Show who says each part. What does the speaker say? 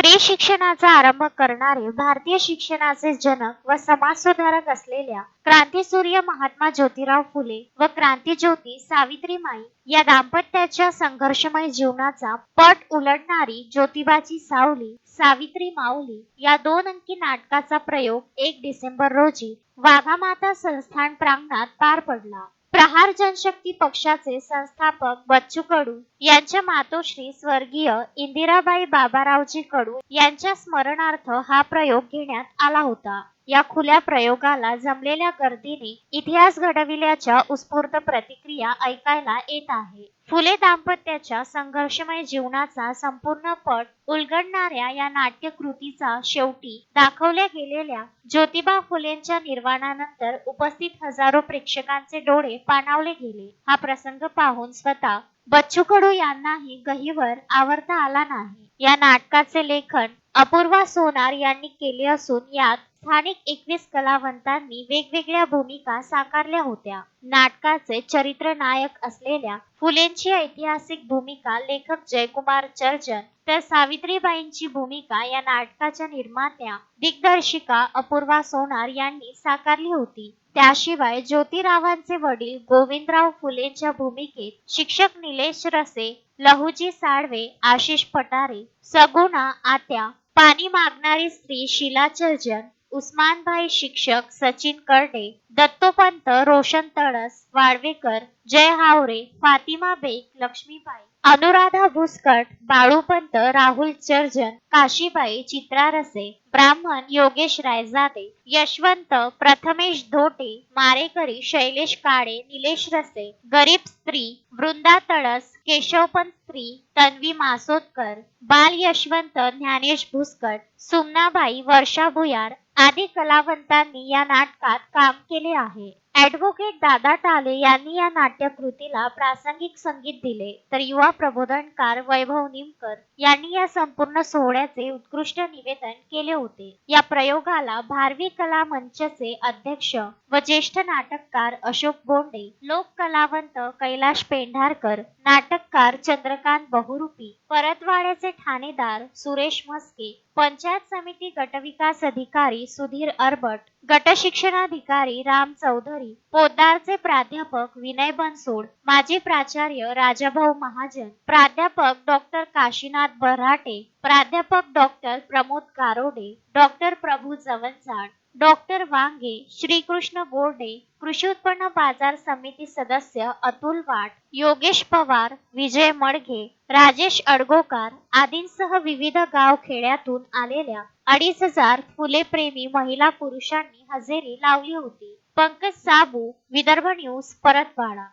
Speaker 1: स्त्री शिक्षणाचा आरंभ करणारे भारतीय शिक्षणाचे जनक व समाजसुधारक असलेल्या क्रांतीसूर्य महात्मा ज्योतिराव फुले व क्रांतीज्योती सावित्रीमाई या दाम्पत्याच्या संघर्षमय जीवनाचा पट उलटणारी ज्योतिबाची सावली सावित्री माऊली या 2 अंकी नाटकाचा प्रयोग 1 डिसेंबर रोजी वाघामाता संस्थान प्रांगणात पार पडला. प्रहार जनशक्ती पक्षाचे संस्थापक बच्चू कडू यांच्या मातोश्री स्वर्गीय इंदिराबाई बाबारावजी कडू यांच्या स्मरणार्थ हा प्रयोग घेण्यात आला होता. या खुल्या प्रयोगाला जमलेल्या गर्दीने इतिहास घडविल्याच्या उत्स्फूर्त प्रतिक्रिया ऐकायला येत आहे. फुले दाम्पत्याच्या संघर्षमय जीवनाचा संपूर्ण पट उलगडणाऱ्या या नाट्यकृतीचा शेवटी दाखवल्या गेलेल्या ज्योतिबा फुलेंच्या निर्वाणानंतर उपस्थित हजारो प्रेक्षकांचे डोळे पाणावले गेले. हा प्रसंग पाहून स्वतः बच्चू कडू यांनाही गहिवर आवरता आला नाही. या नाटकाचे लेखन अपूर्वा सोनार यांनी केले असून यात स्थानिक 21 कलावंतांनी वेगवेगळ्या भूमिका साकारल्या होत्या. नाटकाचे चरित्र नायक असलेल्या फुलेंची ऐतिहासिक भूमिका लेखक जयकुमार चर्जन तर सावित्रीबाईंची भूमिका या नाटकाच्या निर्मात्या दिग्दर्शिका अपूर्वा सोनार यांनी साकारली होती. त्याशिवाय ज्योतिरावांचे वडील गोविंदराव फुलेंच्या भूमिकेत शिक्षक निलेश रसे, लहुजी साळवे, आशिष पठारे, सगुणा आत्या, पाणी मागणारी स्त्री शीला चर्जन, उस्मानभाई शिक्षक सचिन करडे, दत्तोपंत रोशन तळस वाळवेकर, जय हावरे, फातिमा बेग लक्ष्मीबाई, अनुराधा भुसकट, बाळूपंत राहुल चर्जन, काशीबाई चित्रा रसे, ब्राह्मण योगेश रायजादे, यशवंत प्रथमेश धोटे, मारेकरी शैलेश काळे, निलेश रसे, गरीब स्त्री वृंदा तळस, केशवपंत स्त्री तन्वी मासोदकर, बाल यशवंत ज्ञानेश भुसकट, सुमनाबाई वर्षा भुयार आदी कलावंतांनी या नाटकात काम केले आहे. ॲडव्होकेट दादा टाले यांनी या नाट्यकृतीला प्रासंगिक संगीत दिले तर युवा प्रबोधनकार वैभव निमकर यांनी या संपूर्ण सोहळ्याचे उत्कृष्ट निवेदन केले होते. या प्रयोगाला भारवी कला मंचचे अध्यक्ष व ज्येष्ठ नाटककार अशोक बोंडे, लोक कलावंत कैलाश पेंढारकर, नाटककार चंद्रकांत बहुरूपी, परतवाड्याचे ठाणेदार सुरेश मस्के, पंचायत समिती गटविकास अधिकारी सुधीर अरबट, गट शिक्षणाधिकारी राम चौधरी, पोद्दारचे प्राध्यापक विनय बनसोड, माजी प्राचार्य राजाभाऊ महाजन, प्राध्यापक डॉक्टर काशीनाथ बऱ्हाटे, प्राध्यापक डॉक्टर प्रमोद गारोडे, डॉक्टर प्रभू जवंजाड, डॉक्टर वांगे, श्रीकृष्ण गोरडे, कृषी उत्पन्न बाजार समिती सदस्य अतुल वाट, योगेश पवार, विजय मडघे, राजेश अडगोकार आदींसह विविध गाव खेड्यातून आलेल्या 2,500 फुले प्रेमी महिला पुरुषांनी हजेरी लावली होती. पंकज साबू, विदर्भ न्यूज, परतवाडा.